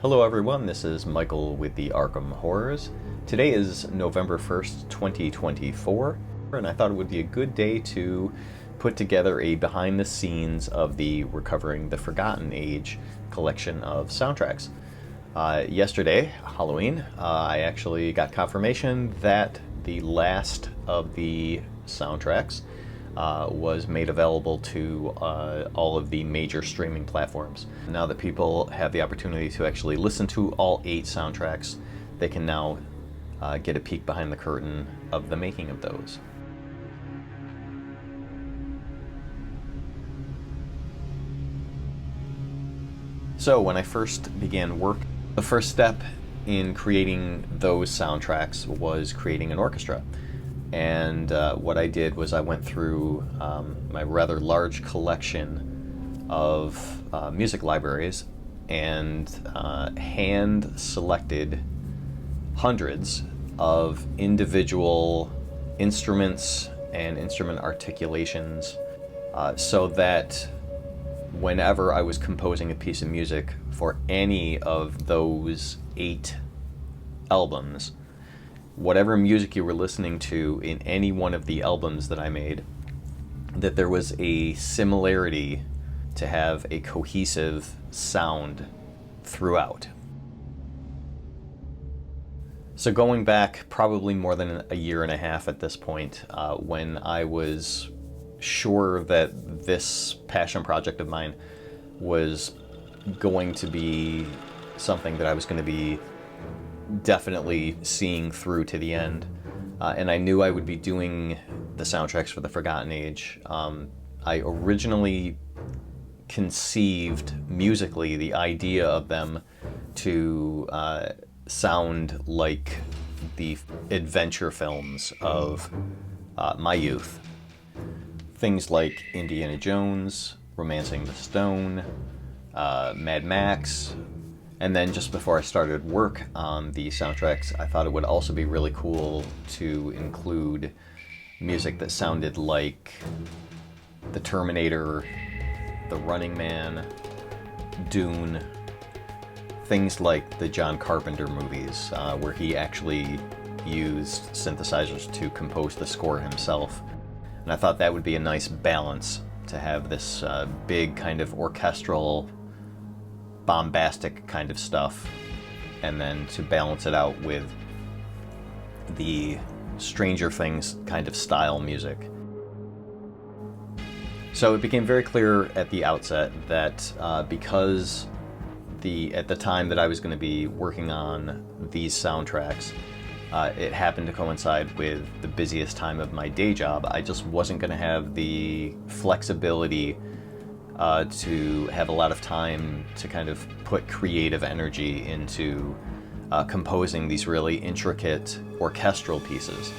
Hello everyone, this is Michael with the Arkham Horrors. Today is November 1st, 2024, and I thought it would be a good day to put together a behind the scenes of the Recovering the Forgotten Age collection of soundtracks. Yesterday, Halloween, I actually got confirmation that the last of the soundtracks was made available to all of the major streaming platforms. Now that people have the opportunity to actually listen to all 8 soundtracks, they can now get a peek behind the curtain of the making of those. So when I first began work, the first step in creating those soundtracks was creating an orchestra. And what I did was I went through my rather large collection of music libraries and hand selected hundreds of individual instruments and instrument articulations so that whenever I was composing a piece of music for any of those 8 albums, whatever music you were listening to in any one of the albums that I made, that there was a similarity to have a cohesive sound throughout. So going back probably more than a year and a half at this point, when I was sure that this passion project of mine was going to be something that I was going to be definitely seeing through to the end, and I knew I would be doing the soundtracks for the Forgotten Age. I originally conceived musically the idea of them to sound like the adventure films of my youth. Things like Indiana Jones, Romancing the Stone, Mad Max. And then just before I started work on the soundtracks, I thought it would also be really cool to include music that sounded like The Terminator, The Running Man, Dune, things like the John Carpenter movies, where he actually used synthesizers to compose the score himself. And I thought that would be a nice balance to have this big kind of orchestral, bombastic kind of stuff, and then to balance it out with the Stranger Things kind of style music. So it became very clear at the outset that because at the time that I was going to be working on these soundtracks, it happened to coincide with the busiest time of my day job. I just wasn't going to have the flexibility to have a lot of time to kind of put creative energy into composing these really intricate orchestral pieces,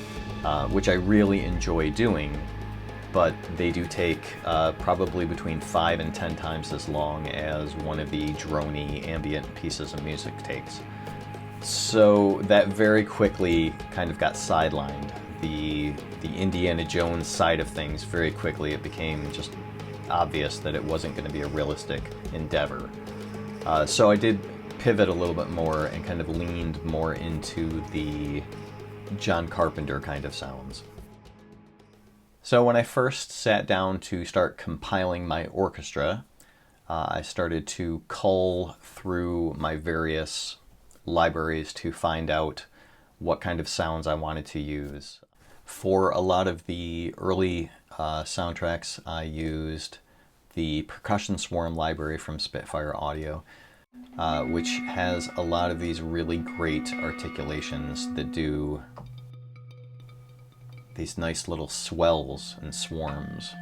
which I really enjoy doing, but they do take probably between 5 and 10 times as long as one of the drony ambient pieces of music takes. So that very quickly kind of got sidelined. The Indiana Jones side of things, very quickly it became just obvious that it wasn't going to be a realistic endeavor. So I did pivot a little bit more and kind of leaned more into the John Carpenter kind of sounds. So when I first sat down to start compiling my orchestra, I started to cull through my various libraries to find out what kind of sounds I wanted to use. For a lot of the early soundtracks, I used the Percussion Swarm library from Spitfire Audio, which has a lot of these really great articulations that do these nice little swells and swarms.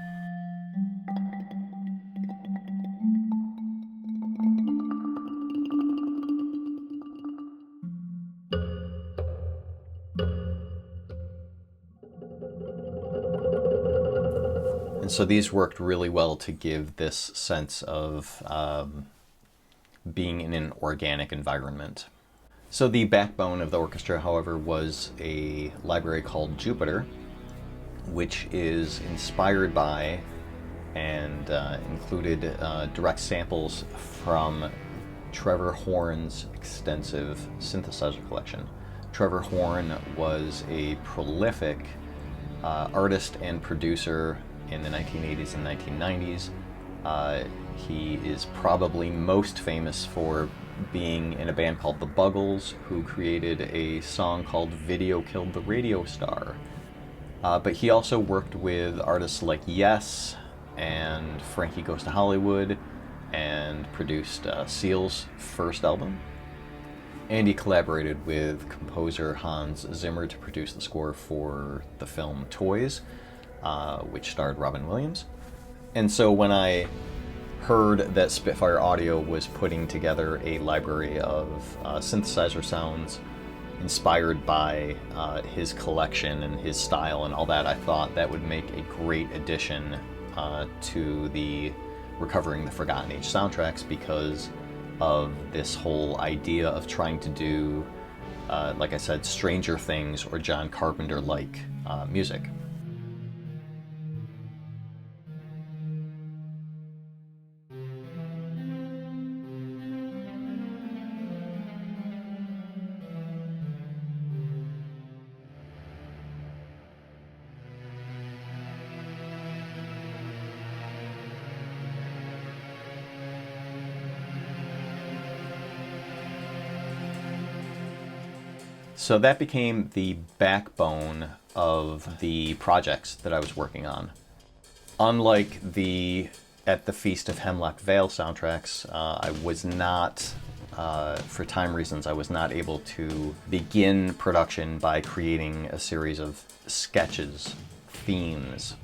And so these worked really well to give this sense of being in an organic environment. So the backbone of the orchestra, however, was a library called Jupiter, which is inspired by and included direct samples from Trevor Horn's extensive synthesizer collection. Trevor Horn was a prolific artist and producer in the 1980s and 1990s. He is probably most famous for being in a band called the Buggles, who created a song called Video Killed the Radio Star. But he also worked with artists like Yes and Frankie Goes to Hollywood, and produced Seal's first album. And he collaborated with composer Hans Zimmer to produce the score for the film Toys, which starred Robin Williams. And so when I heard that Spitfire Audio was putting together a library of synthesizer sounds inspired by his collection and his style and all that, I thought that would make a great addition to the Recovering the Forgotten Age soundtracks, because of this whole idea of trying to do, like I said, Stranger Things or John Carpenter-like music. So that became the backbone of the projects that I was working on. Unlike the At the Feast of Hemlock Vale soundtracks, I was not, for time reasons, I was not able to begin production by creating a series of sketches, themes,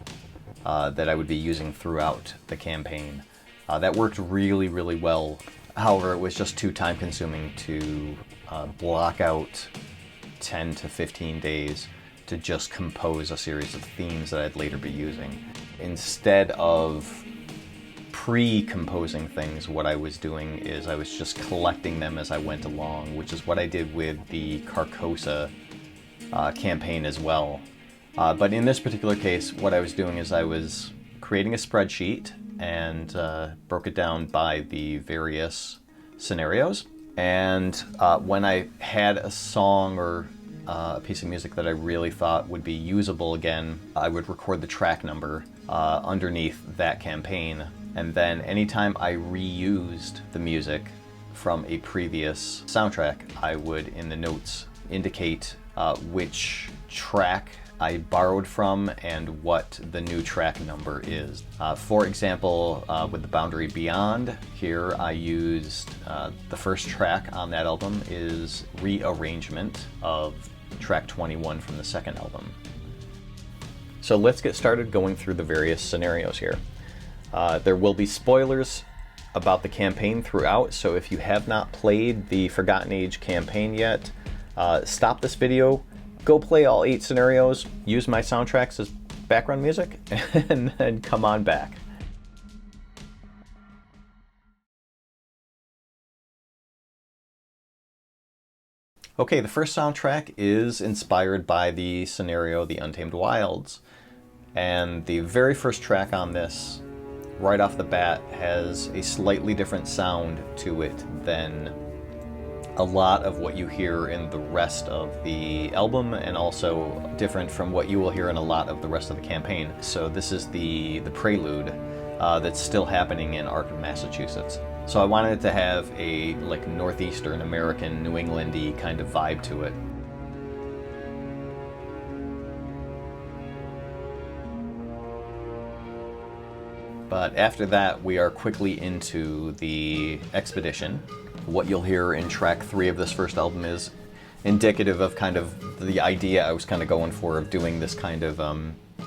that I would be using throughout the campaign. That worked really, really well. However, it was just too time consuming to block out 10 to 15 days to just compose a series of themes that I'd later be using. Instead of pre-composing things, what I was doing is I was just collecting them as I went along, which is what I did with the Carcosa campaign as well. But in this particular case, what I was doing is I was creating a spreadsheet and broke it down by the various scenarios. And when I had a song or a piece of music that I really thought would be usable again, I would record the track number underneath that campaign. And then anytime I reused the music from a previous soundtrack, I would, in the notes, indicate which track I borrowed from and what the new track number is. For example, with The Boundary Beyond, here I used the first track on that album is rearrangement of track 21 from the second album. So let's get started going through the various scenarios here. There will be spoilers about the campaign throughout, so if you have not played the Forgotten Age campaign yet, stop this video, go play all 8 scenarios, use my soundtracks as background music, and then come on back. Okay, the first soundtrack is inspired by the scenario The Untamed Wilds. And the very first track on this, right off the bat, has a slightly different sound to it than a lot of what you hear in the rest of the album, and also different from what you will hear in a lot of the rest of the campaign. So this is the prelude that's still happening in Arkham, Massachusetts. So I wanted it to have a like northeastern American, New England-y kind of vibe to it. But after that, we are quickly into the expedition. What you'll hear in track 3 of this first album is indicative of kind of the idea I was kind of going for of doing this kind of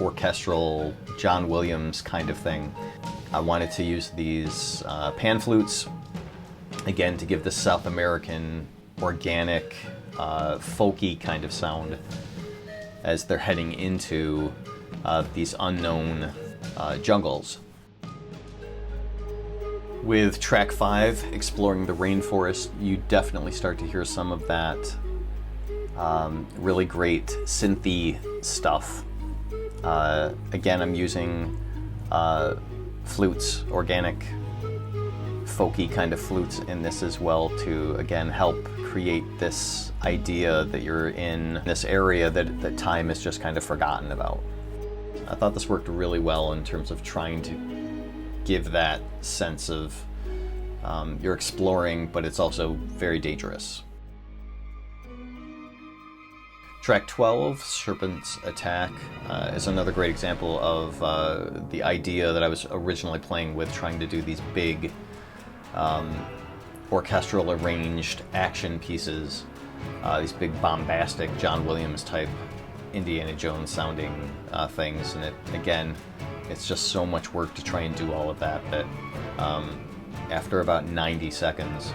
orchestral John Williams kind of thing. I wanted to use these pan flutes, again, to give this South American, organic, folky kind of sound as they're heading into these unknown jungles. With track 5, Exploring the Rainforest, you definitely start to hear some of that really great synthy stuff. Again, I'm using flutes, organic folky kind of flutes in this as well to, again, help create this idea that you're in this area that time is just kind of forgotten about. I thought this worked really well in terms of trying to give that sense of you're exploring, but it's also very dangerous. Track 12, Serpent's Attack, is another great example of the idea that I was originally playing with, trying to do these big orchestral arranged action pieces, these big bombastic John Williams type Indiana Jones sounding things, and it's just so much work to try and do all of that after about 90 seconds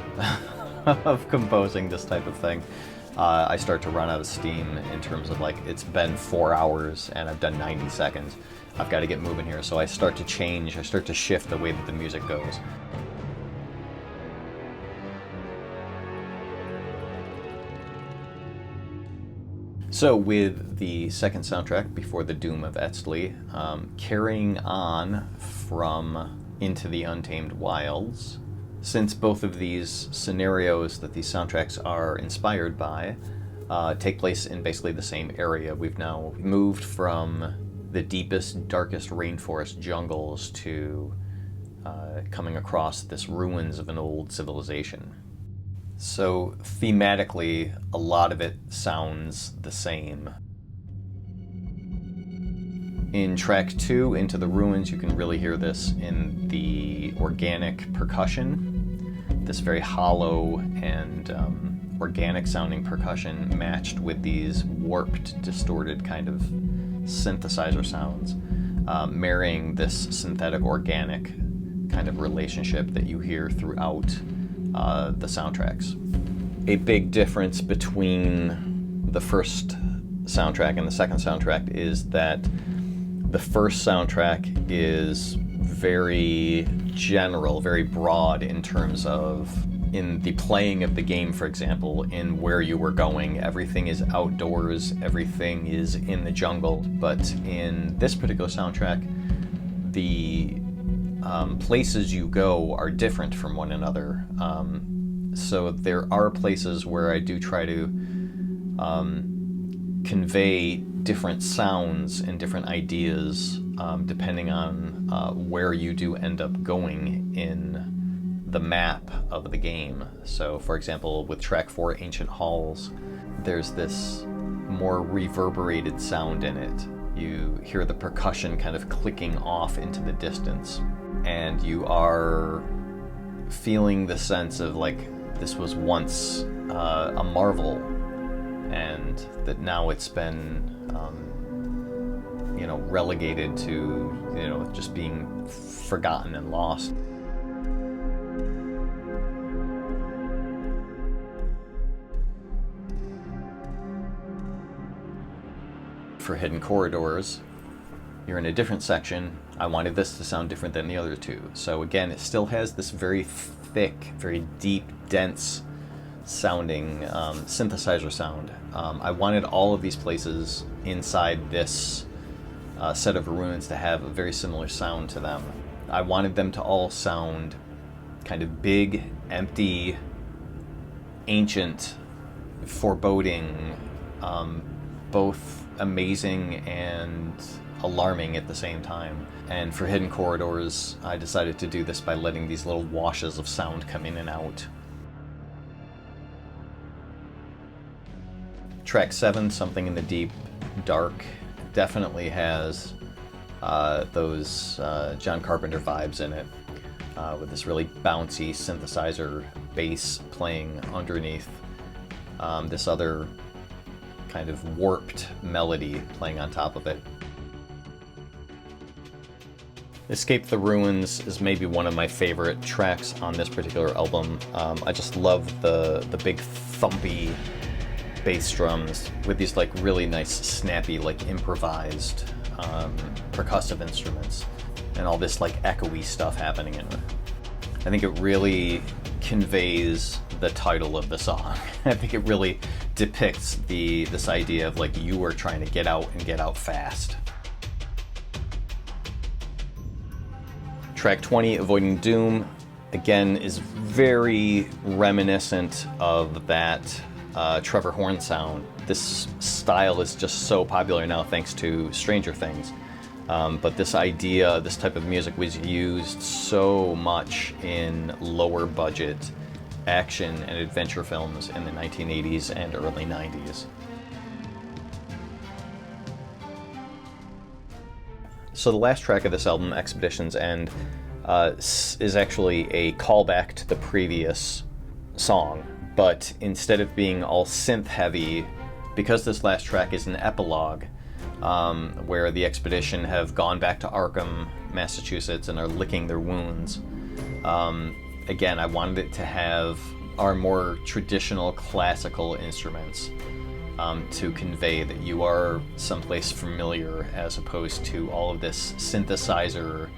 of composing this type of thing, I start to run out of steam in terms of, like, it's been 4 hours and I've done 90 seconds. I've got to get moving here. So I start to change, I start to shift the way that the music goes. So with the second soundtrack, Before the Doom of Etzli, carrying on from Into the Untamed Wilds, since both of these scenarios that these soundtracks are inspired by take place in basically the same area, we've now moved from the deepest, darkest rainforest jungles to coming across this ruins of an old civilization. So thematically, a lot of it sounds the same. In track 2, Into the Ruins, you can really hear this in the organic percussion, this very hollow and organic sounding percussion matched with these warped, distorted kind of synthesizer sounds, marrying this synthetic organic kind of relationship that you hear throughout the soundtracks. A big difference between the first soundtrack and the second soundtrack is that the first soundtrack is very general, very broad in terms of, in the playing of the game, for example, in where you were going. Everything is outdoors, everything is in the jungle. But in this particular soundtrack, the places you go are different from one another. So there are places where I do try to convey different sounds and different ideas depending on where you do end up going in the map of the game. So for example, with track 4, Ancient Halls, there's this more reverberated sound in it. You hear the percussion kind of clicking off into the distance, and you are feeling the sense of, like, this was once a marvel, and that now it's been relegated to just being forgotten and lost. For Hidden Corridors, you're in a different section. I wanted this to sound different than the other two. So again, it still has this very thick, very deep, dense sounding synthesizer sound. I wanted all of these places inside this set of ruins to have a very similar sound to them. I wanted them to all sound kind of big, empty, ancient, foreboding, both amazing and alarming at the same time. And for Hidden Corridors, I decided to do this by letting these little washes of sound come in and out. Track 7, Something in the Deep Dark, definitely has those John Carpenter vibes in it, with this really bouncy synthesizer bass playing underneath this other kind of warped melody playing on top of it. Escape the Ruins is maybe one of my favorite tracks on this particular album. I just love the big thumpy bass drums with these like really nice snappy, like improvised percussive instruments, and all this like echoey stuff happening in it. I think it really conveys the title of the song. I think it really depicts this idea of like you are trying to get out and get out fast. Track 20, Avoiding Doom, again, is very reminiscent of that Trevor Horn sound. This style is just so popular now thanks to Stranger Things. But this idea, this type of music was used so much in lower budget action and adventure films in the 1980s and early 90s. So the last track of this album, Expedition's End, is actually a callback to the previous song, but instead of being all synth heavy, because this last track is an epilogue, where the expedition have gone back to Arkham, Massachusetts, and are licking their wounds. Again, I wanted it to have our more traditional classical instruments to convey that you are someplace familiar, as opposed to all of this synthesizer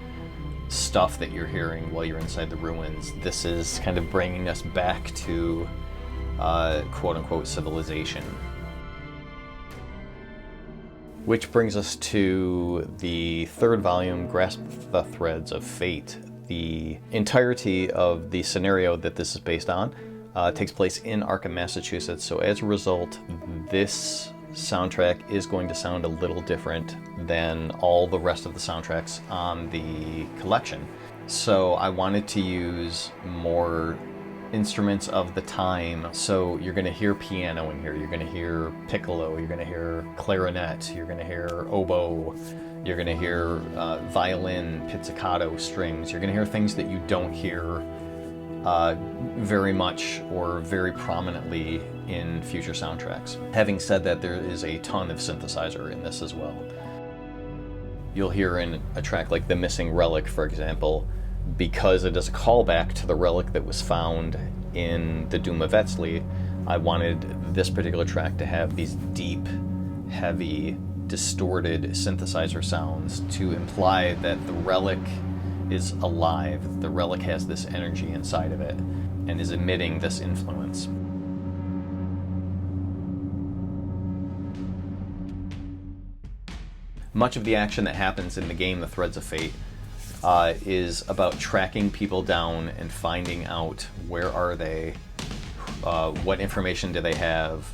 stuff that you're hearing while you're inside the ruins. This is kind of bringing us back to quote-unquote civilization. Which brings us to the third volume, Grasp the Threads of Fate. The entirety of the scenario that this is based on takes place in Arkham, Massachusetts, so as a result, this soundtrack is going to sound a little different than all the rest of the soundtracks on the collection. So I wanted to use more instruments of the time. So you're going to hear piano in here, you're going to hear piccolo, you're going to hear clarinet, you're going to hear oboe, you're going to hear violin, pizzicato, strings. You're going to hear things that you don't hear very much or very prominently in future soundtracks. Having said that, there is a ton of synthesizer in this as well. You'll hear in a track like The Missing Relic, for example, because it is a callback to the relic that was found in the Doom of Etzli, I wanted this particular track to have these deep, heavy, distorted synthesizer sounds to imply that the relic is alive, the relic has this energy inside of it, and is emitting this influence. Much of the action that happens in the game, The Threads of Fate, is about tracking people down and finding out where are they, what information do they have.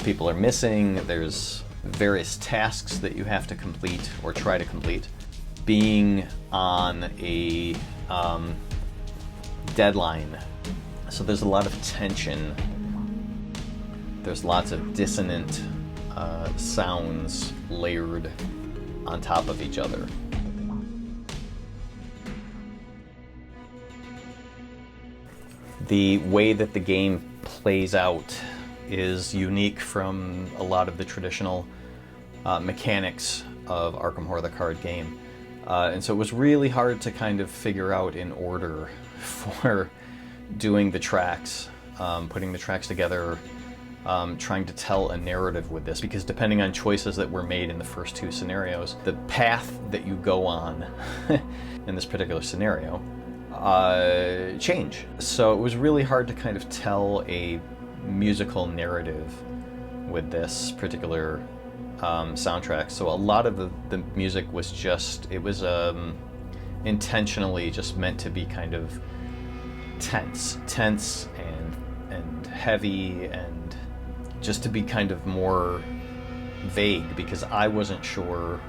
People are missing, there's various tasks that you have to complete or try to complete. Being on a deadline, so there's a lot of tension. There's lots of dissonant sounds layered on top of each other. The way that the game plays out is unique from a lot of the traditional mechanics of Arkham Horror the card game. And so it was really hard to kind of figure out in order for doing the tracks, putting the tracks together, trying to tell a narrative with this, because depending on choices that were made in the first two scenarios, the path that you go on in this particular scenario change. So it was really hard to kind of tell a musical narrative with this particular soundtrack. So a lot of the music was just, it was intentionally just meant to be kind of tense and heavy, and just to be kind of more vague, because I wasn't sure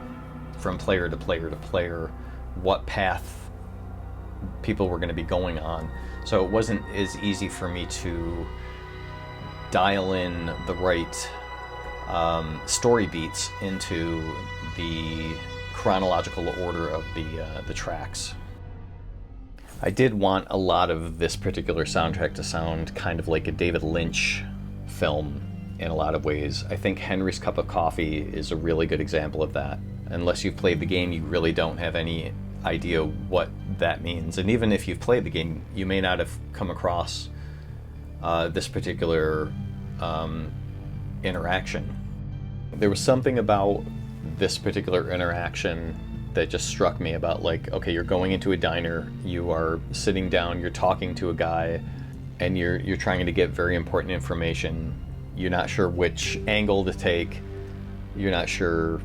from player to player to player what path people were going to be going on. So it wasn't as easy for me to dial in the right story beats into the chronological order of the tracks. I did want a lot of this particular soundtrack to sound kind of like a David Lynch film in a lot of ways. I think Henry's Cup of Coffee is a really good example of that. Unless you've played the game, you really don't have any idea what that means. And even if you've played the game, you may not have come across this particular interaction. There was something about this particular interaction that just struck me about, like, okay, you're going into a diner, you are sitting down, you're talking to a guy, and you're trying to get very important information. You're not sure which angle to take. You're not sure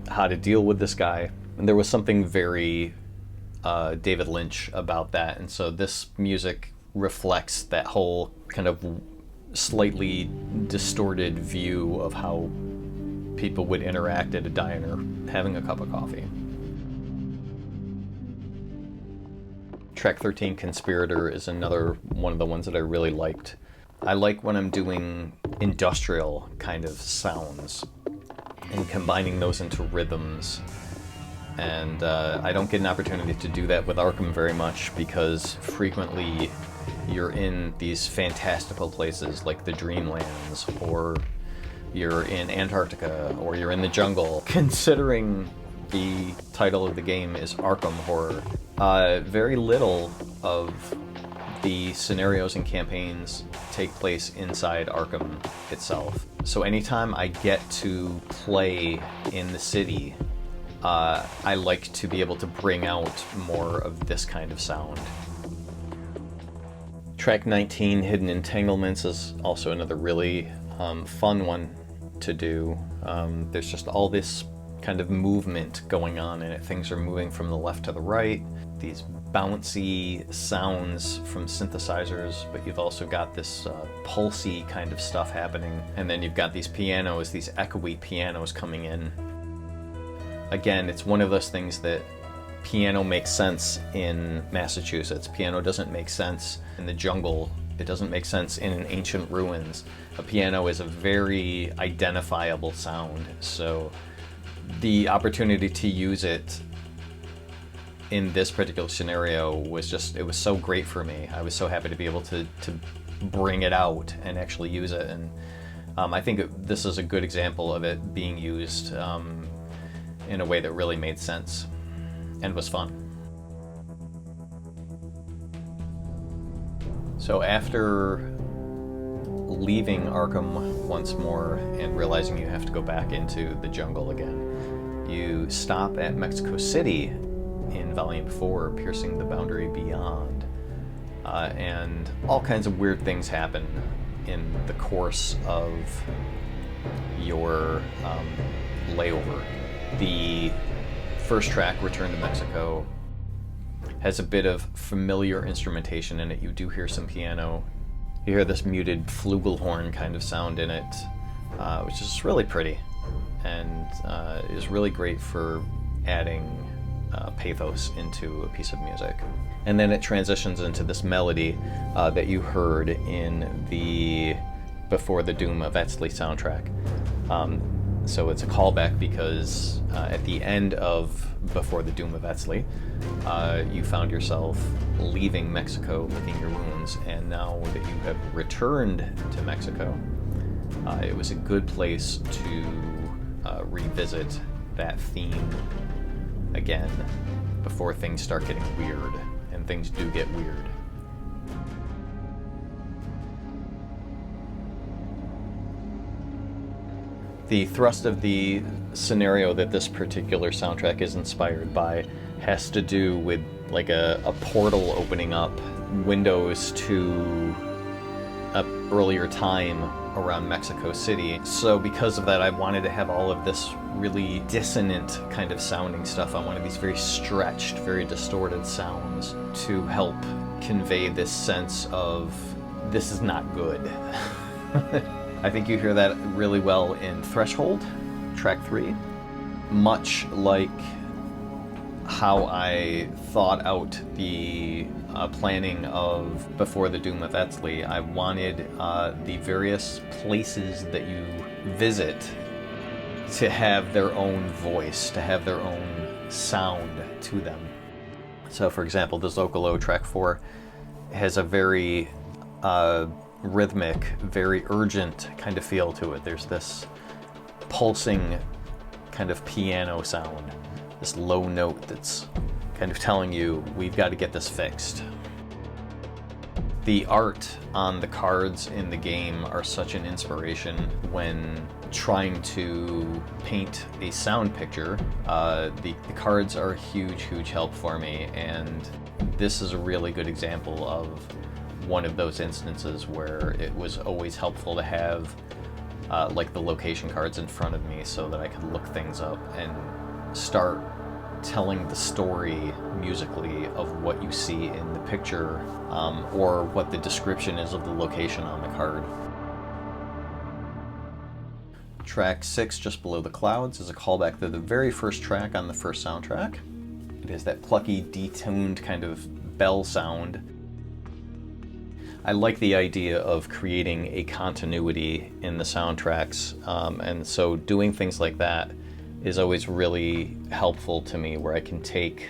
how to deal with this guy. And there was something very David Lynch about that, and so this music reflects that whole kind of slightly distorted view of how people would interact at a diner having a cup of coffee. Track 13, Conspirator, is another one of the ones that I really liked. I like when I'm doing industrial kind of sounds and combining those into rhythms. And I don't get an opportunity to do that with Arkham very much, because frequently you're in these fantastical places like the Dreamlands, or you're in Antarctica, or you're in the jungle. Considering the title of the game is Arkham Horror, very little of the scenarios and campaigns take place inside Arkham itself. So anytime I get to play in the city, I like to be able to bring out more of this kind of sound. Track 19, Hidden Entanglements, is also another really fun one to do. There's just all this kind of movement going on in it. Things are moving from the left to the right, these bouncy sounds from synthesizers, but you've also got this pulsy kind of stuff happening. And then you've got these pianos, these echoey pianos coming in. Again, it's one of those things that piano makes sense in Massachusetts. Piano doesn't make sense in the jungle. It doesn't make sense in an ancient ruins. A piano is a very identifiable sound, so the opportunity to use it in this particular scenario was just, it was so great for me. I was so happy to be able to bring it out and actually use it, and I think this is a good example of it being used in a way that really made sense and was fun. So after leaving Arkham once more and realizing you have to go back into the jungle again, you stop at Mexico City in Volume 4, Piercing the Boundary Beyond, and all kinds of weird things happen in the course of your layover. The first track, Return to Mexico, has a bit of familiar instrumentation in it. You do hear some piano. You hear this muted flugelhorn kind of sound in it, which is really pretty and is really great for adding pathos into a piece of music. And then it transitions into this melody that you heard in the Before the Doom of Etzli soundtrack. So it's a callback because at the end of Before the Doom of Etzli, you found yourself leaving Mexico, licking your wounds, and now that you have returned to Mexico, it was a good place to revisit that theme again before things start getting weird, and things do get weird. The thrust of the scenario that this particular soundtrack is inspired by has to do with like a portal opening up, windows to an earlier time around Mexico City. So because of that, I wanted to have all of this really dissonant kind of sounding stuff. I wanted these very stretched, very distorted sounds to help convey this sense of this is not good. I think you hear that really well in Threshold, track 3. Much like how I thought out the planning of Before the Doom of Etzli, I wanted the various places that you visit to have their own voice, to have their own sound to them. So for example, the Zocalo, track 4, has a very rhythmic, very urgent kind of feel to it. There's this pulsing kind of piano sound, this low note that's kind of telling you, we've got to get this fixed. The art on the cards in the game are such an inspiration when trying to paint a sound picture. The cards are a huge help for me, and this is a really good example of one of those instances where it was always helpful to have like the location cards in front of me so that I could look things up and start telling the story musically of what you see in the picture, or what the description is of the location on the card. Track 6, Just Below the Clouds, is a callback to the very first track on the first soundtrack. It has that plucky, detuned kind of bell sound. I like the idea of creating a continuity in the soundtracks, and so doing things like that is always really helpful to me, where I can take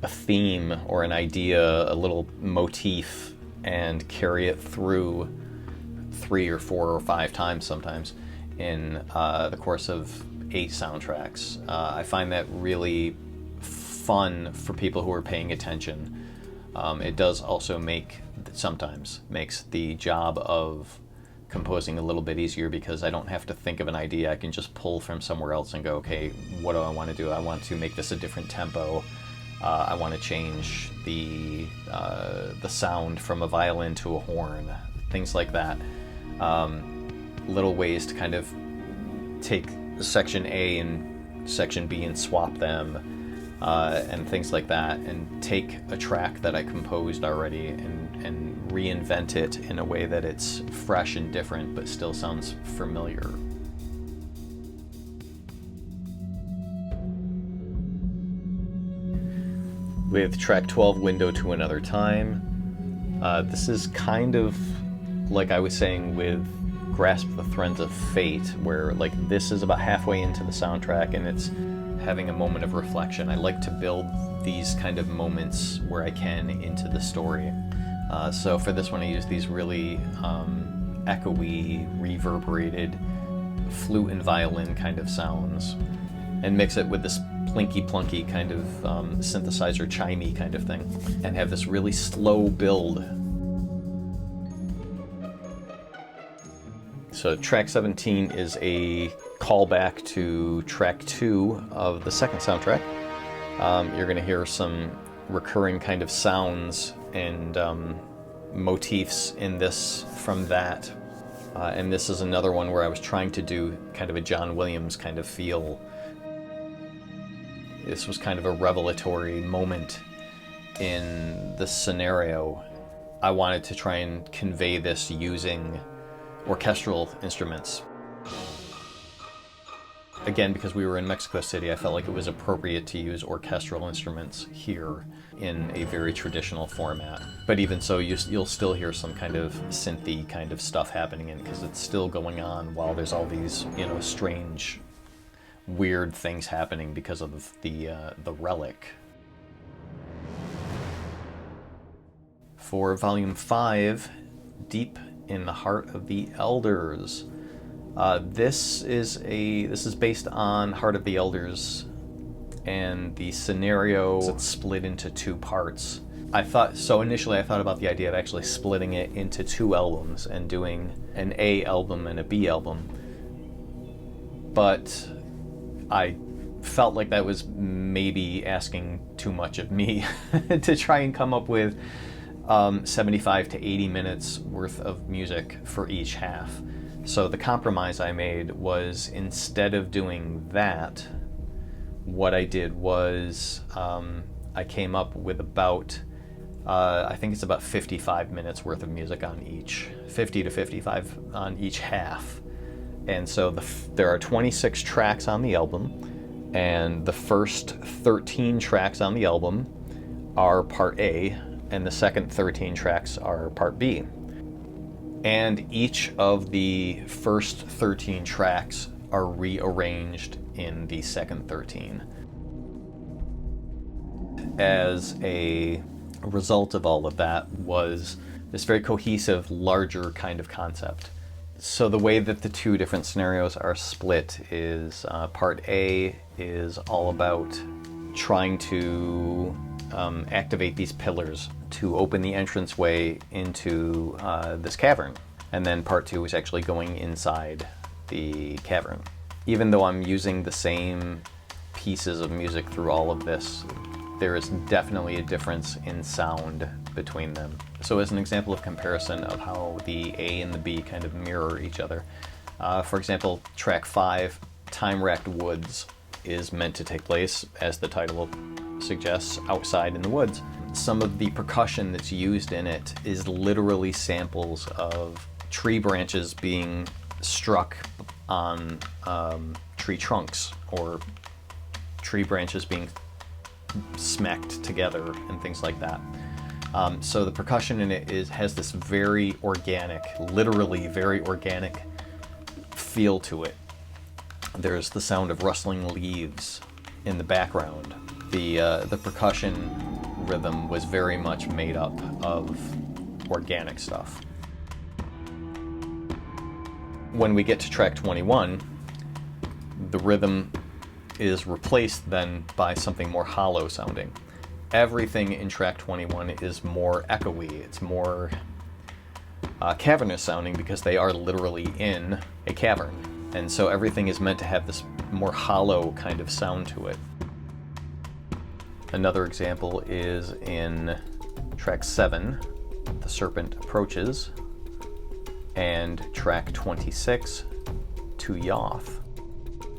a theme or an idea, a little motif, and carry it through 3 or 4 or 5 times sometimes in the course of 8 soundtracks. I find that really fun for people who are paying attention. It does also sometimes makes the job of composing a little bit easier, because I don't have to think of an idea. I can just pull from somewhere else and go, okay, what do I want to do? I want to make this a different tempo. I want to change the sound from a violin to a horn, things like that. Little ways to kind of take section A and section B and swap them, and things like that, and take a track that I composed already and reinvent it in a way that it's fresh and different but still sounds familiar. With track 12, Window to Another Time, this is kind of like I was saying with Grasp the Threads of Fate, where like this is about halfway into the soundtrack and it's having a moment of reflection. I like to build these kind of moments where I can into the story. So for this one I use these really echoey, reverberated flute and violin kind of sounds, and mix it with this plinky-plunky kind of synthesizer chimey kind of thing, and have this really slow build. So track 17 is a callback to track 2 of the second soundtrack. You're going to hear some recurring kind of sounds and motifs in this from that. And this is another one where I was trying to do kind of a John Williams kind of feel. This was kind of a revelatory moment in the scenario. I wanted to try and convey this using orchestral instruments. Again, because we were in Mexico City, I felt like it was appropriate to use orchestral instruments here in a very traditional format. But even so, you'll still hear some kind of synthy kind of stuff happening in it, because it's still going on while there's all these, strange, weird things happening because of the relic. For Volume 5, Deep in the Heart of the Elders. This is based on Heart of the Elders, and the scenario is split into 2 parts. Initially I thought about the idea of actually splitting it into 2 albums and doing an A album and a B album, but I felt like that was maybe asking too much of me to try and come up with 75 to 80 minutes worth of music for each half. So the compromise I made was, instead of doing that, what I did was I came up with about, I think it's about 55 minutes worth of music on each, 50 to 55 on each half. And so there are 26 tracks on the album, and the first 13 tracks on the album are part A, and the second 13 tracks are part B. And each of the first 13 tracks are rearranged in the second 13. As a result of all of that was this very cohesive, larger kind of concept. So the way that the 2 different scenarios are split is part A is all about trying to activate these pillars to open the entranceway into this cavern. And then part 2 is actually going inside the cavern. Even though I'm using the same pieces of music through all of this, there is definitely a difference in sound between them. So as an example of comparison of how the A and the B kind of mirror each other, for example, track 5, Time Racked Woods. is meant to take place, as the title suggests, outside in the woods. Some of the percussion that's used in it is literally samples of tree branches being struck on tree trunks, or tree branches being smacked together and things like that. So the percussion in it has this very organic, literally very organic feel to it. There's the sound of rustling leaves in the background. The percussion rhythm was very much made up of organic stuff. When we get to track 21, the rhythm is replaced then by something more hollow sounding. Everything in track 21 is more echoey, it's more cavernous sounding, because they are literally in a cavern. And so everything is meant to have this more hollow kind of sound to it. Another example is in track 7, The Serpent Approaches, and track 26, To Yoth.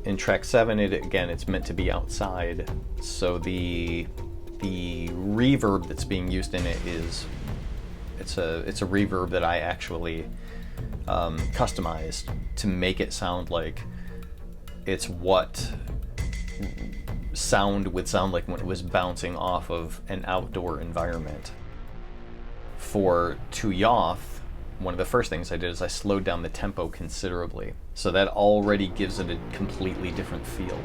In track 7, it's meant to be outside, so the reverb that's being used in it it's a reverb that I actually customized to make it sound like it's what sound would sound like when it was bouncing off of an outdoor environment. For To Yoth, one of the first things I did is I slowed down the tempo considerably, so that already gives it a completely different feel.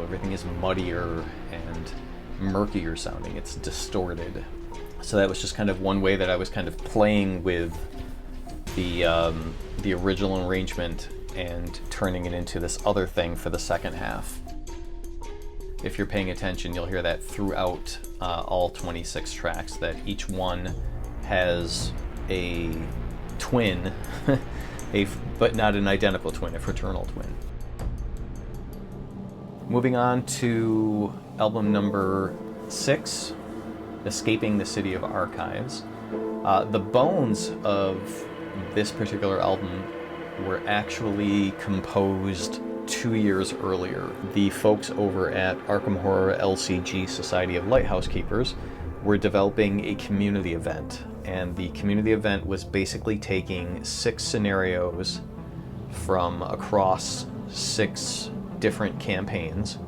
Everything is muddier and murkier sounding, it's distorted. So that was just kind of one way that I was kind of playing with the original arrangement and turning it into this other thing for the second half. If you're paying attention, you'll hear that throughout all 26 tracks, that each one has a twin, but not an identical twin, a fraternal twin. Moving on to album number 6, Escaping the City of Archives. The bones of this particular album were actually composed 2 years earlier. The folks over at Arkham Horror LCG Society of Lighthouse Keepers were developing a community event, and the community event was basically taking 6 scenarios from across 6 different campaigns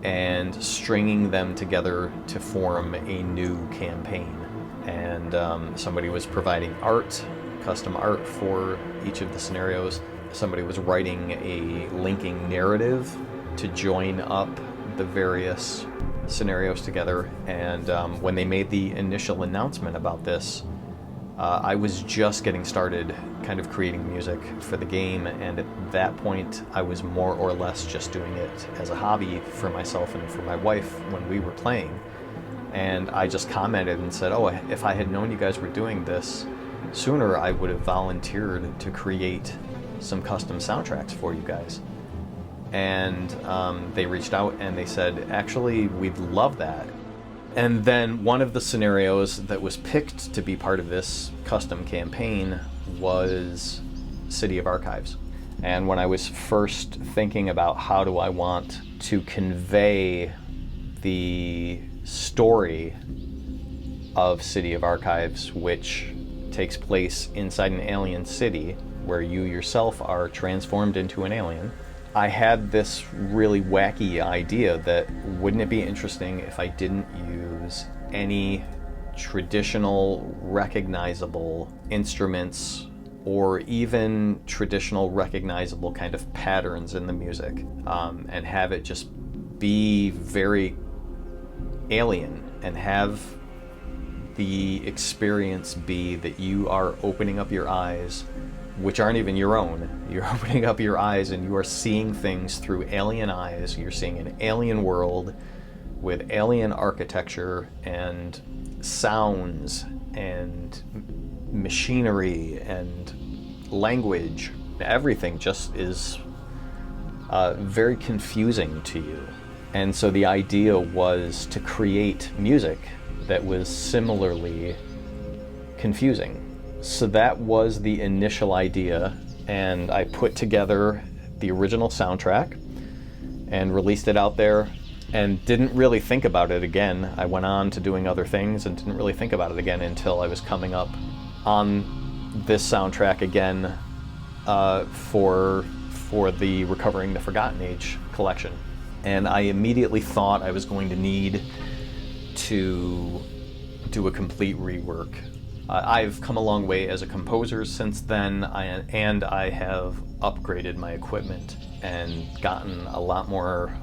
and stringing them together to form a new campaign. And somebody was providing art, custom art for each of the scenarios. Somebody was writing a linking narrative to join up the various scenarios together. And when they made the initial announcement about this, I was just getting started kind of creating music for the game, and at that point I was more or less just doing it as a hobby for myself and for my wife when we were playing. And I just commented and said, oh, if I had known you guys were doing this sooner, I would have volunteered to create some custom soundtracks for you guys. And they reached out and they said, actually, we'd love that. And then one of the scenarios that was picked to be part of this custom campaign was City of Archives. And when I was first thinking about how do I want to convey the story of City of Archives, which takes place inside an alien city where you yourself are transformed into an alien, I had this really wacky idea that wouldn't it be interesting if I didn't use any traditional recognizable instruments or even traditional recognizable kind of patterns in the music, and have it just be very alien and have the experience be that you are opening up your eyes, which aren't even your own. You're opening up your eyes and you are seeing things through alien eyes. You're seeing an alien world with alien architecture and sounds and machinery and language. Everything just is very confusing to you. And so the idea was to create music that was similarly confusing. So that was the initial idea, and I put together the original soundtrack, and released it out there and didn't really think about it again. I went on to doing other things and didn't really think about it again until I was coming up on this soundtrack again for the Recovering the Forgotten Age collection. And I immediately thought I was going to need to do a complete rework. I've come a long way as a composer since then, and I have upgraded my equipment and gotten a lot more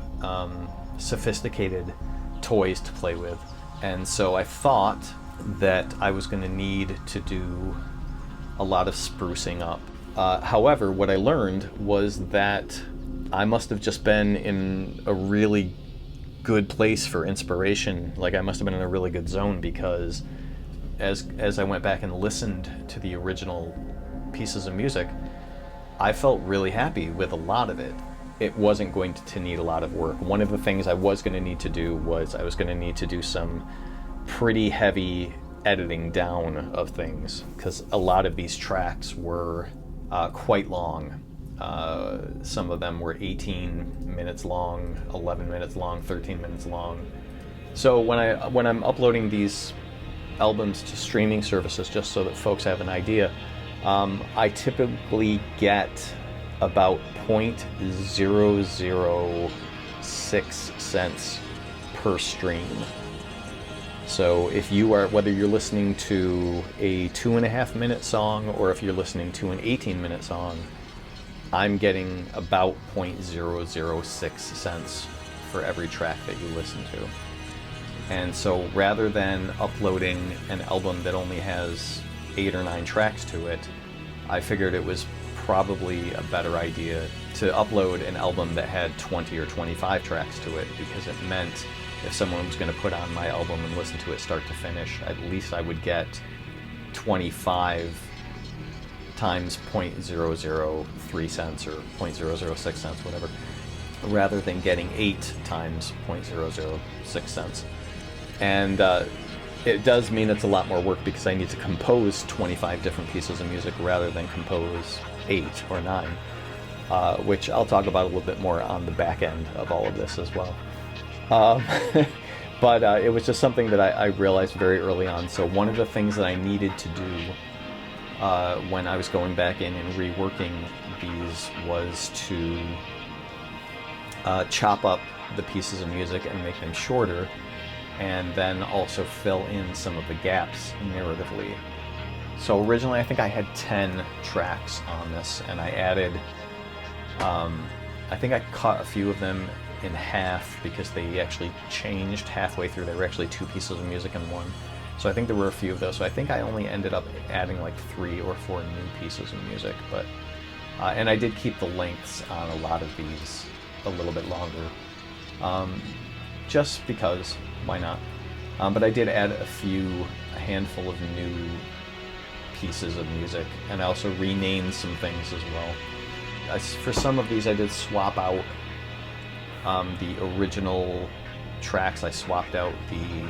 sophisticated toys to play with. And so I thought that I was going to need to do a lot of sprucing up. However, what I learned was that I must have just been in a really good place for inspiration. Like, I must have been in a really good zone, because as I went back and listened to the original pieces of music, I felt really happy with a lot of it. It wasn't going to need a lot of work. One of the things I was going to need to do was I was going to need to do some pretty heavy editing down of things, because a lot of these tracks were quite long. Some of them were 18 minutes long, 11 minutes long, 13 minutes long. So when I'm uploading these albums to streaming services, just so that folks have an idea, I typically get about 0.006 cents per stream. So if you are, whether you're listening to a 2.5 minute song or if you're listening to an 18-minute song, I'm getting about 0.006 cents for every track that you listen to. And so rather than uploading an album that only has 8 or 9 tracks to it, I figured it was probably a better idea to upload an album that had 20 or 25 tracks to it, because it meant if someone was going to put on my album and listen to it start to finish, at least I would get 25 times 0.003 cents or 0.006 cents, whatever, rather than getting 8 times 0.006 cents. And it does mean it's a lot more work, because I need to compose 25 different pieces of music rather than compose 8 or 9, which I'll talk about a little bit more on the back end of all of this as well. But it was just something that I realized very early on. So one of the things that I needed to do when I was going back in and reworking these was to chop up the pieces of music and make them shorter, and then also fill in some of the gaps narratively. So originally I think I had 10 tracks on this, and I added, I think I cut a few of them in half because they actually changed halfway through. They were actually 2 pieces of music in one. So I think there were a few of those. So I think I only ended up adding like 3 or 4 new pieces of music. But and I did keep the lengths on a lot of these a little bit longer, just because, why not? But I did add a handful of new pieces of music, and I also renamed some things as well. For some of these I did swap out the original tracks. I swapped out the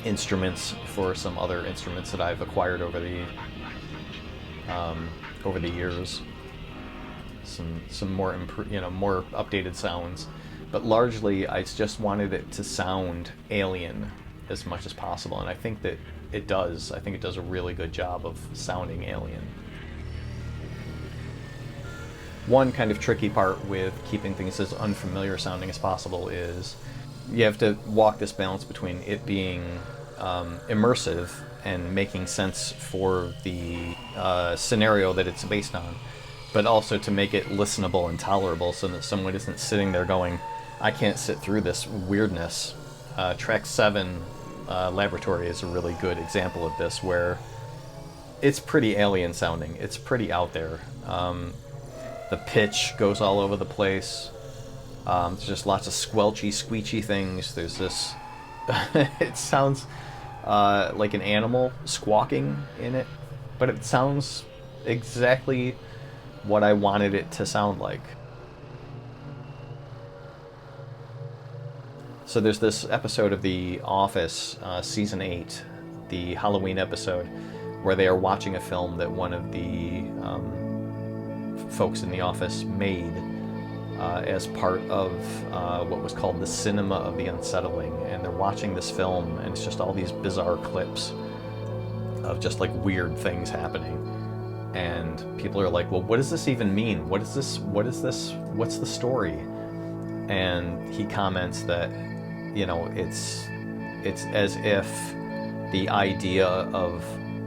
instruments for some other instruments that I've acquired over the years. Some more more updated sounds, but largely I just wanted it to sound alien as much as possible, and I think that it does. I think it does a really good job of sounding alien. One kind of tricky part with keeping things as unfamiliar sounding as possible is you have to walk this balance between it being immersive and making sense for the scenario that it's based on, but also to make it listenable and tolerable so that someone isn't sitting there going, I can't sit through this weirdness. Track 7, Laboratory, is a really good example of this, where it's pretty alien sounding. It's pretty out there. The pitch goes all over the place. There's just lots of squelchy, squeechy things. There's this... it sounds like an animal squawking in it, but it sounds exactly what I wanted it to sound like. So there's this episode of The Office, Season 8, the Halloween episode, where they are watching a film that one of the folks in the office made as part of what was called the Cinema of the Unsettling, and they're watching this film, and it's just all these bizarre clips of just like weird things happening, and people are like, well, what does this even mean? What is this? What's the story? And he comments that, you know, it's as if the idea of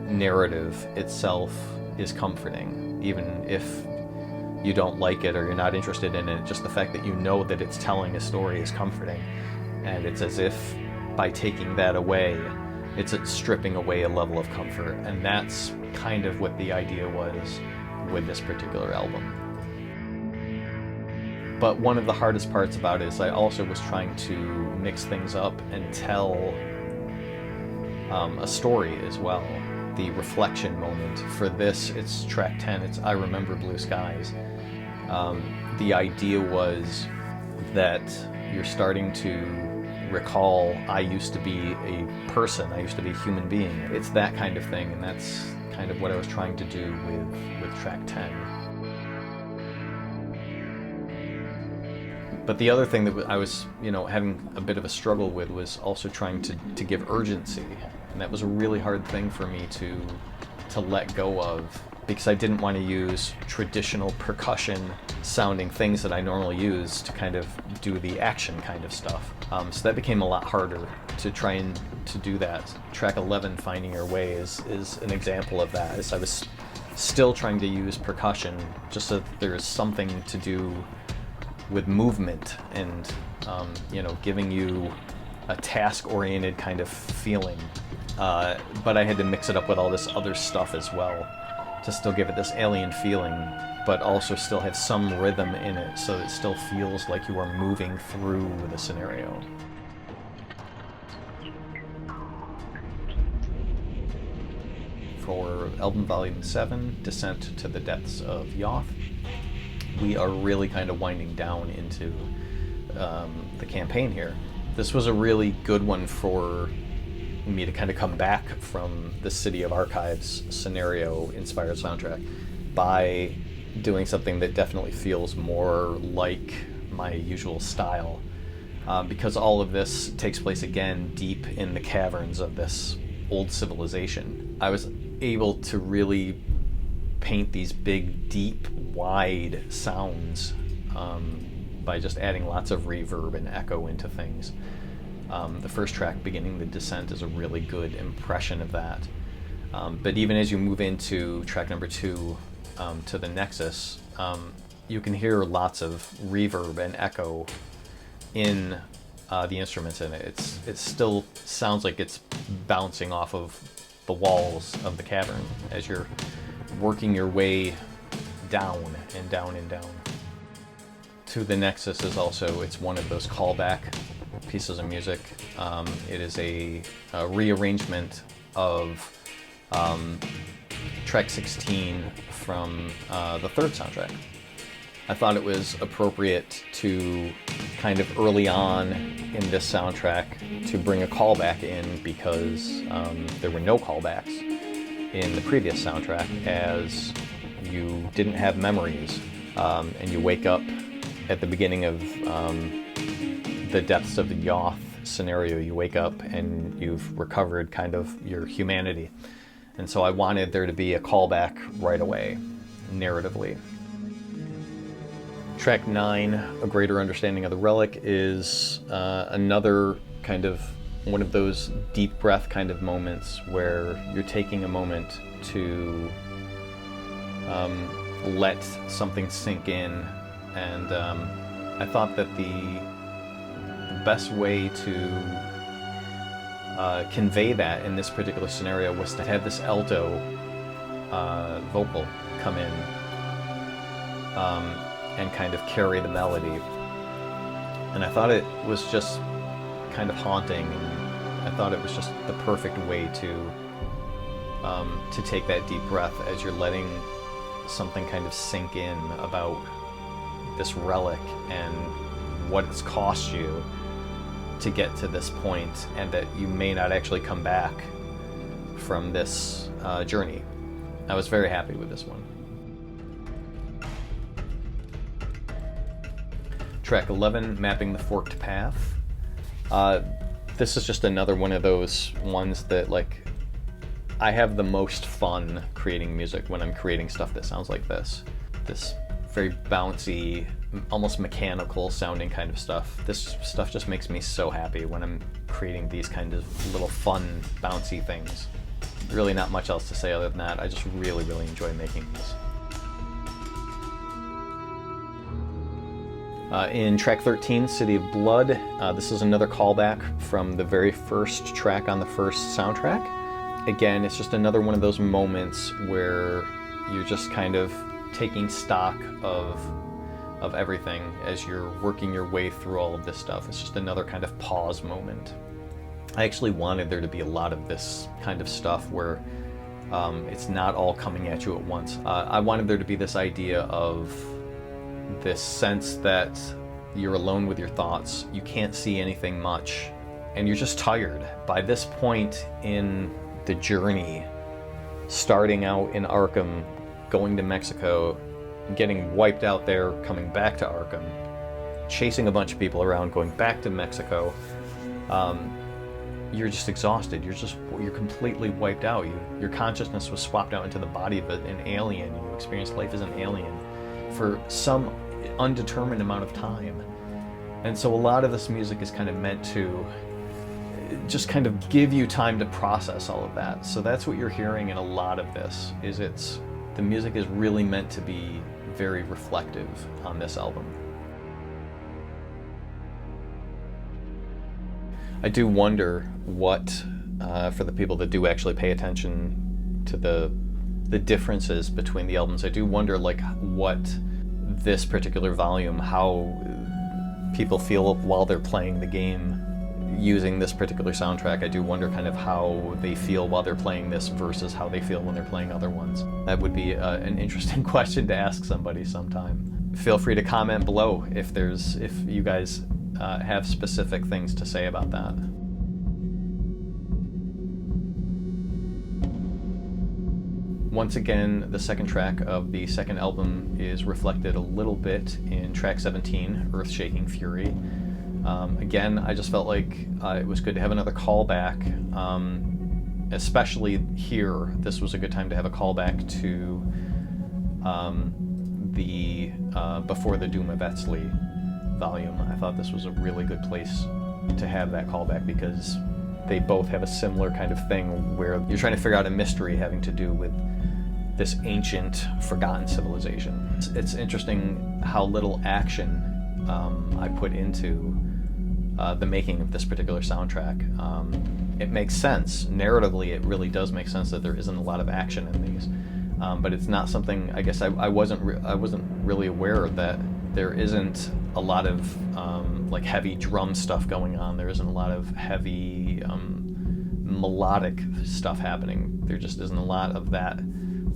narrative itself is comforting, even if you don't like it or you're not interested in it. Just the fact that you know that it's telling a story is comforting, and it's as if by taking that away, it's stripping away a level of comfort. And that's kind of what the idea was with this particular album. But one of the hardest parts about it is I also was trying to mix things up and tell a story as well. The reflection moment for this, it's track 10, it's I Remember Blue Skies. The idea was that you're starting to recall, I used to be a person, I used to be a human being. It's that kind of thing, and that's kind of what I was trying to do with track 10. But the other thing that I was, you know, having a bit of a struggle with was also trying to give urgency. And that was a really hard thing for me to let go of, because I didn't want to use traditional percussion sounding things that I normally use to kind of do the action kind of stuff. So that became a lot harder to try and to do that. Track 11, Finding Your Way, is an example of that. As I was still trying to use percussion just so that there's something to do with movement and, you know, giving you a task-oriented kind of feeling. But I had to mix it up with all this other stuff as well to still give it this alien feeling, but also still have some rhythm in it so it still feels like you are moving through the scenario. For album volume 7, Descent to the Depths of Yoth, we are really kind of winding down into the campaign here. This was a really good one for me to kind of come back from the City of Archives scenario-inspired soundtrack by doing something that definitely feels more like my usual style, because all of this takes place again deep in the caverns of this old civilization. I was able to really paint these big, deep, wide sounds by just adding lots of reverb and echo into things. The first track, Beginning the Descent, is a really good impression of that. But even as you move into track number 2, to the Nexus, you can hear lots of reverb and echo in the instruments in it. It still sounds like it's bouncing off of the walls of the cavern as you're working your way down and down and down. To the Nexus is also, it's one of those callback pieces of music. It is a rearrangement of track 16 from the third soundtrack. I thought it was appropriate to kind of early on in this soundtrack to bring a callback in, because there were no callbacks in the previous soundtrack, as you didn't have memories, and you wake up at the beginning of the Depths of the Yoth scenario. You wake up and you've recovered kind of your humanity, and so I wanted there to be a callback right away, narratively. Track 9, A Greater Understanding of the Relic, is another kind of one of those deep breath kind of moments where you're taking a moment to let something sink in. And I thought that the best way to convey that in this particular scenario was to have this alto vocal come in and kind of carry the melody. And I thought it was just kind of haunting, and I thought it was just the perfect way to take that deep breath as you're letting something kind of sink in about this relic and what it's cost you to get to this point, and that you may not actually come back from this journey. I was very happy with this one. Track 11, Mapping the Forked Path. This is just another one of those ones that, like, I have the most fun creating music when I'm creating stuff that sounds like this. This very bouncy, almost mechanical sounding kind of stuff. This stuff just makes me so happy when I'm creating these kind of little fun, bouncy things. Really not much else to say other than that. I just really, really enjoy making these. In track 13, City of Blood, this is another callback from the very first track on the first soundtrack. Again, it's just another one of those moments where you're just kind of taking stock of everything as you're working your way through all of this stuff. It's just another kind of pause moment. I actually wanted there to be a lot of this kind of stuff where it's not all coming at you at once. I wanted there to be this idea of this sense that you're alone with your thoughts, you can't see anything much, and you're just tired. By this point in the journey, starting out in Arkham, going to Mexico, getting wiped out there, coming back to Arkham, chasing a bunch of people around, going back to Mexico, you're just exhausted. You're completely wiped out. Your consciousness was swapped out into the body of an alien. You experienced life as an alien for some undetermined amount of time. And so a lot of this music is kind of meant to just kind of give you time to process all of that. So that's what you're hearing in a lot of this, is the music is really meant to be very reflective on this album. I do wonder what, for the people that do actually pay attention to the differences between the albums, I do wonder like what this particular volume, how people feel while they're playing the game using this particular soundtrack. I do wonder kind of how they feel while they're playing this versus how they feel when they're playing other ones. That would be an interesting question to ask somebody sometime. Feel free to comment below if you guys have specific things to say about that. Once again, the second track of the second album is reflected a little bit in track 17, Earth-Shaking Fury. Again, I just felt like it was good to have another callback, especially here. This was a good time to have a callback to the Before the Doom of Etzli volume. I thought this was a really good place to have that callback because they both have a similar kind of thing where you're trying to figure out a mystery having to do with this ancient, forgotten civilization. It's interesting how little action I put into the making of this particular soundtrack. It makes sense. Narratively, it really does make sense that there isn't a lot of action in these. But it's not something, I guess I wasn't really aware that there isn't a lot of like heavy drum stuff going on. There isn't a lot of heavy melodic stuff happening. There just isn't a lot of that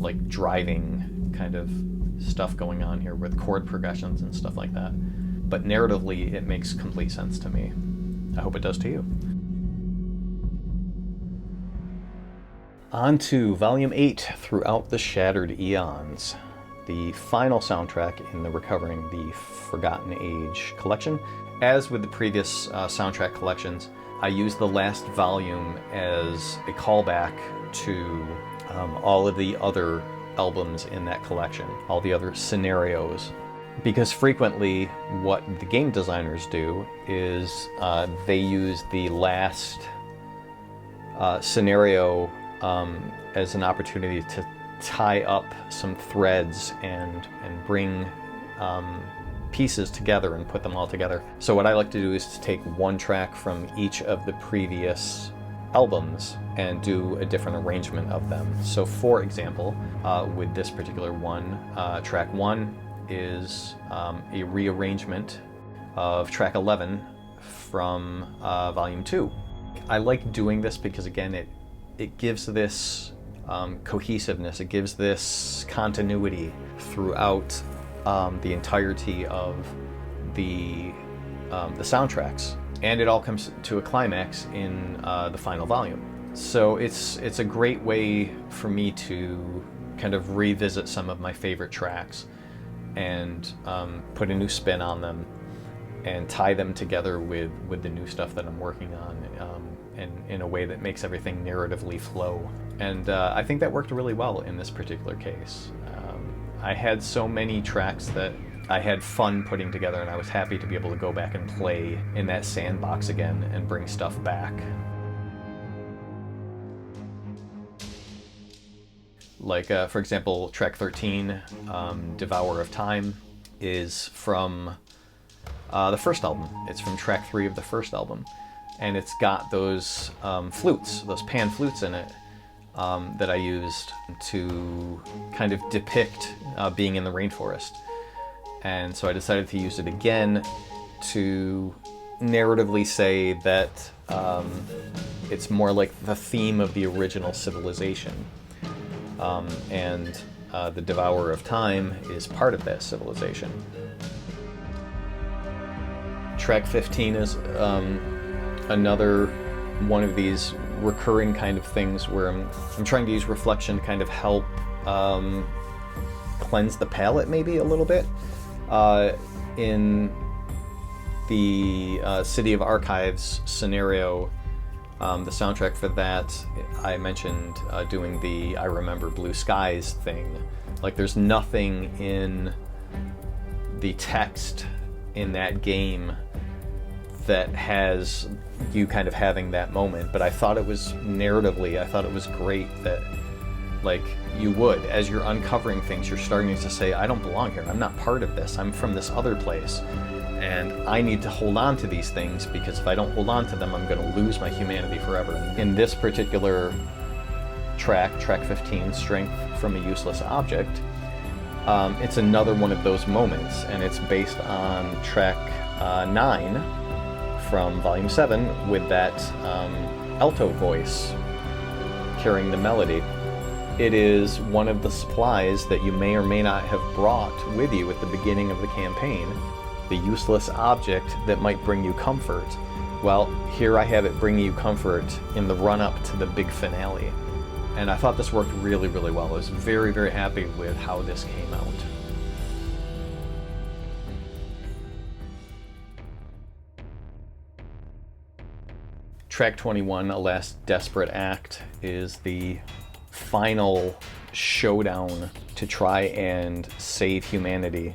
like driving kind of stuff going on here with chord progressions and stuff like that. But narratively, it makes complete sense to me. I hope it does to you. On to Volume 8, Throughout the Shattered Eons, the final soundtrack in the Recovering the Forgotten Age collection. As with the previous soundtrack collections, I used the last volume as a callback to all of the other albums in that collection, all the other scenarios. Because frequently what the game designers do is they use the last scenario as an opportunity to tie up some threads and bring pieces together and put them all together. So what I like to do is to take one track from each of the previous albums and do a different arrangement of them. So for example, with this particular one, track 1 is a rearrangement of track 11 from volume 2. I like doing this because again it gives this cohesiveness, it gives this continuity throughout the entirety of the soundtracks, and it all comes to a climax in the final volume. So it's a great way for me to kind of revisit some of my favorite tracks and put a new spin on them and tie them together with the new stuff that I'm working on, and in a way that makes everything narratively flow. And I think that worked really well in this particular case. I had so many tracks that I had fun putting together, and I was happy to be able to go back and play in that sandbox again and bring stuff back. Like, for example, track 13, Devour of Time, is from the first album. It's from track 3 of the first album. And it's got those flutes, those pan flutes in it, that I used to kind of depict being in the rainforest. And so I decided to use it again to narratively say that it's more like the theme of the original civilization. And the Devourer of Time is part of that civilization. Track 15 is another one of these recurring kind of things where I'm trying to use reflection to kind of help cleanse the palette maybe a little bit. In the City of Archives scenario, the soundtrack for that, I mentioned doing the I Remember Blue Skies thing. Like, there's nothing in the text in that game that has you kind of having that moment, but I thought it was narratively, I thought it was great that, like, you would, as you're uncovering things, you're starting to say, I don't belong here, I'm not part of this, I'm from this other place, and I need to hold on to these things, because if I don't hold on to them, I'm going to lose my humanity forever. In this particular track, track 15, Strength from a Useless Object, it's another one of those moments, and it's based on track 9 from Volume 7 with that alto voice carrying the melody. It is one of the supplies that you may or may not have brought with you at the beginning of the campaign, the useless object that might bring you comfort. Well, here I have it bringing you comfort in the run-up to the big finale. And I thought this worked really, really well. I was very, very happy with how this came out. Track 21, A Last Desperate Act, is the final showdown to try and save humanity.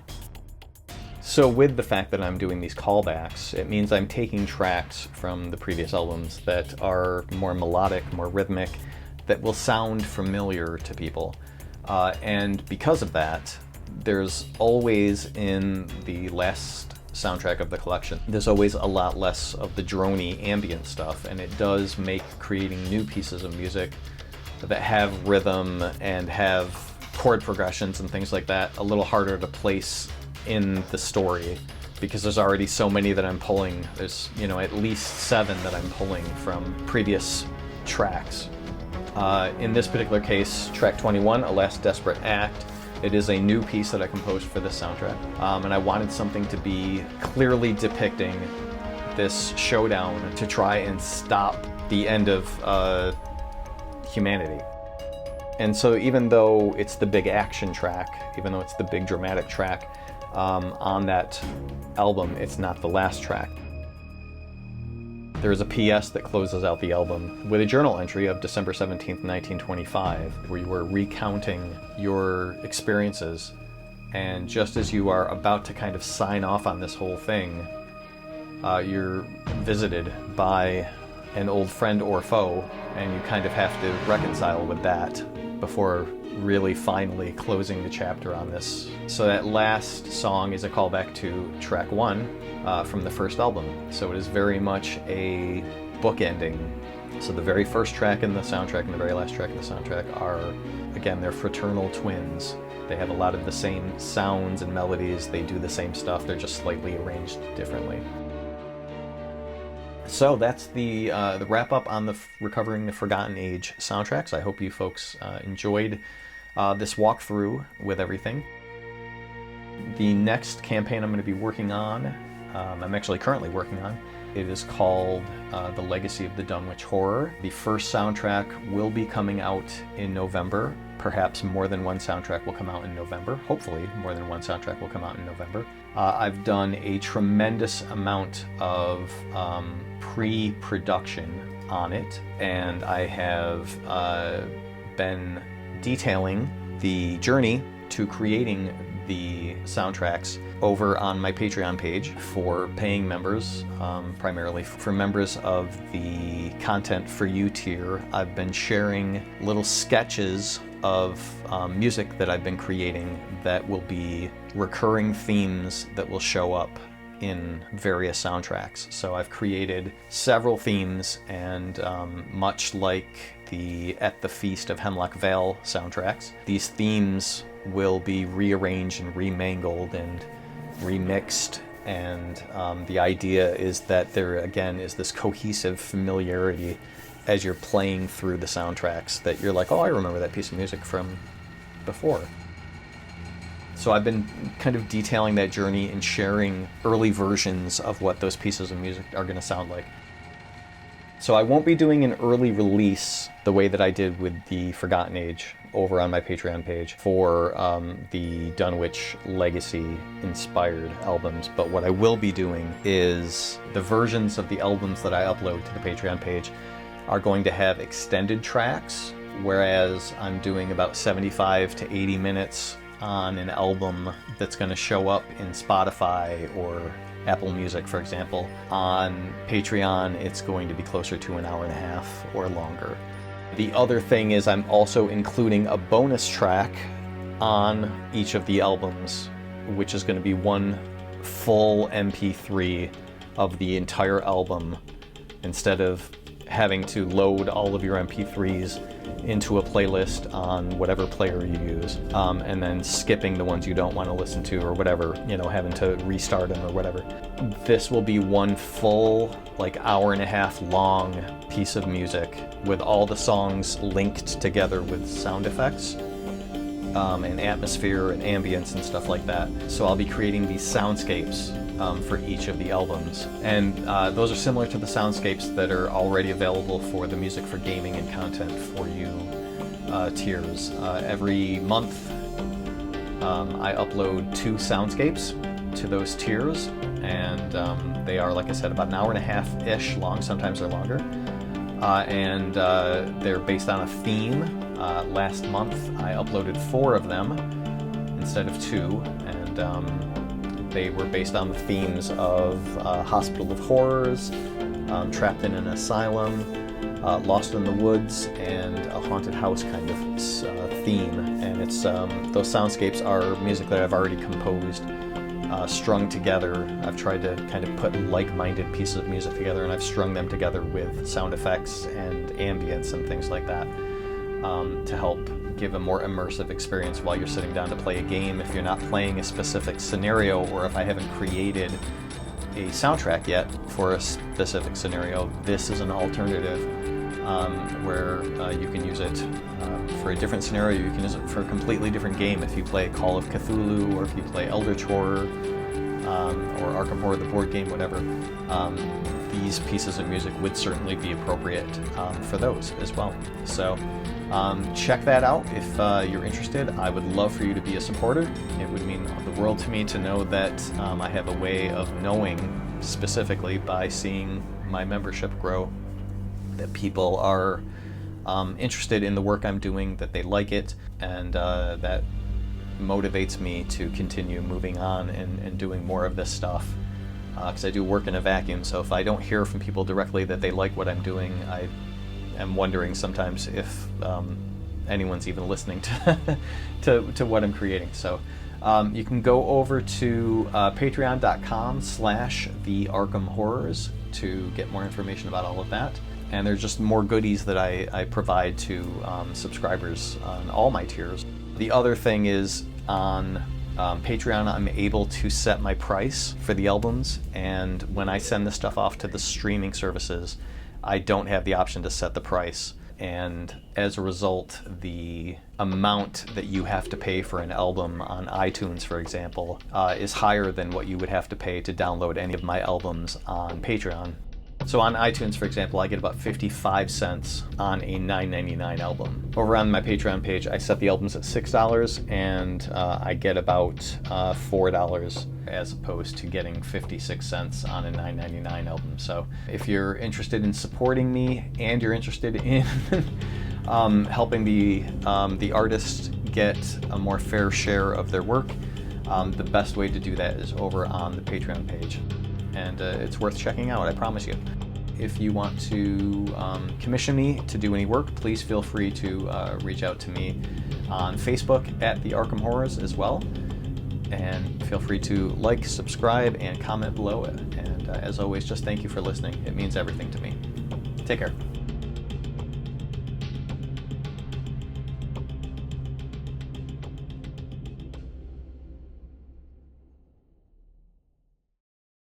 So with the fact that I'm doing these callbacks, it means I'm taking tracks from the previous albums that are more melodic, more rhythmic, that will sound familiar to people. And because of that, there's always, in the last soundtrack of the collection, there's always a lot less of the droney ambient stuff, and it does make creating new pieces of music that have rhythm and have chord progressions and things like that a little harder to place in the story, because there's already so many that I'm pulling. There's, you know, at least 7 that I'm pulling from previous tracks. In this particular case, track 21, A Last Desperate Act, it is a new piece that I composed for this soundtrack, and I wanted something to be clearly depicting this showdown to try and stop the end of humanity. And so even though it's the big action track, even though it's the big dramatic track on that album, it's not the last track. There is a PS that closes out the album with a journal entry of December 17th, 1925, where you were recounting your experiences. And just as you are about to kind of sign off on this whole thing, you're visited by an old friend or foe, and you kind of have to reconcile with that before really finally closing the chapter on this. So that last song is a callback to track 1 from the first album. So it is very much a bookending. So the very first track in the soundtrack and the very last track in the soundtrack are, again, they're fraternal twins. They have a lot of the same sounds and melodies, they do the same stuff, they're just slightly arranged differently. So that's the wrap-up on the Recovering the Forgotten Age soundtracks. I hope you folks enjoyed this walkthrough with everything. The next campaign I'm going to be working on, I'm actually currently working on, It is called The Legacy of the Dunwich Horror. The first soundtrack will be coming out in November. Perhaps more than one soundtrack will come out in November. Hopefully more than one soundtrack will come out in November. I've done a tremendous amount of pre-production on it, and I have been detailing the journey to creating the soundtracks over on my Patreon page for paying members, primarily for members of the Content for You tier. I've been sharing little sketches of music that I've been creating that will be recurring themes that will show up in various soundtracks. So I've created several themes, and much like the At the Feast of Hemlock Vale soundtracks, these themes will be rearranged and remangled and remixed, and the idea is that there again is this cohesive familiarity as you're playing through the soundtracks, that you're like, oh, I remember that piece of music from before. So I've been kind of detailing that journey and sharing early versions of what those pieces of music are going to sound like. So I won't be doing an early release the way that I did with the Forgotten Age over on my Patreon page for the Dunwich Legacy inspired albums, but what I will be doing is the versions of the albums that I upload to the Patreon page are going to have extended tracks, whereas I'm doing about 75 to 80 minutes on an album that's going to show up in Spotify or Apple Music, for example. On Patreon, it's going to be closer to an hour and a half or longer. The other thing is I'm also including a bonus track on each of the albums, which is going to be one full MP3 of the entire album, instead of having to load all of your MP3s into a playlist on whatever player you use, and then skipping the ones you don't want to listen to or whatever, having to restart them or whatever. This will be one full, hour and a half long piece of music with all the songs linked together with sound effects, and atmosphere and ambience and stuff like that. So I'll be creating these soundscapes for each of the albums, and those are similar to the soundscapes that are already available for the Music for Gaming and Content for You tiers. Every month I upload 2 soundscapes to those tiers, and they are, like I said, about an hour and a half-ish long, sometimes they're longer, and they're based on a theme. Last month I uploaded 4 of them instead of 2, and they were based on the themes of Hospital of Horrors, Trapped in an Asylum, Lost in the Woods, and a haunted house kind of theme. And it's those soundscapes are music that I've already composed, strung together. I've tried to kind of put like-minded pieces of music together, and I've strung them together with sound effects and ambience and things like that, to help give a more immersive experience while you're sitting down to play a game. If you're not playing a specific scenario, or if I haven't created a soundtrack yet for a specific scenario, this is an alternative where you can use it for a different scenario. You can use it for a completely different game. If you play Call of Cthulhu, or if you play Eldritch Horror, or Arkham Horror, the board game, whatever, these pieces of music would certainly be appropriate for those as well. So check that out if you're interested. I would love for you to be a supporter. It would mean the world to me to know that I have a way of knowing specifically by seeing my membership grow that people are interested in the work I'm doing, that they like it, and that motivates me to continue moving on and doing more of this stuff. Because I do work in a vacuum, so if I don't hear from people directly that they like what I'm doing, I am wondering sometimes if anyone's even listening to what I'm creating. So you can go over to patreon.com/the Arkham Horrors to get more information about all of that. And there's just more goodies that I provide to subscribers on all my tiers. The other thing is on Patreon, I'm able to set my price for the albums, and when I send the stuff off to the streaming services, I don't have the option to set the price. and as a result, the amount that you have to pay for an album on iTunes, for example, is higher than what you would have to pay to download any of my albums on Patreon. So on iTunes, for example, I get about 55 cents on a $9.99 album. Over on my Patreon page, I set the albums at $6, and I get about $4 as opposed to getting 56 cents on a $9.99 album. So if you're interested in supporting me and you're interested in helping the artists get a more fair share of their work, the best way to do that is over on the Patreon page. And it's worth checking out, I promise you. If you want to commission me to do any work, please feel free to reach out to me on Facebook at the Arkham Horrors as well. And feel free to like, subscribe, and comment below it. And as always, just thank you for listening. It means everything to me. Take care.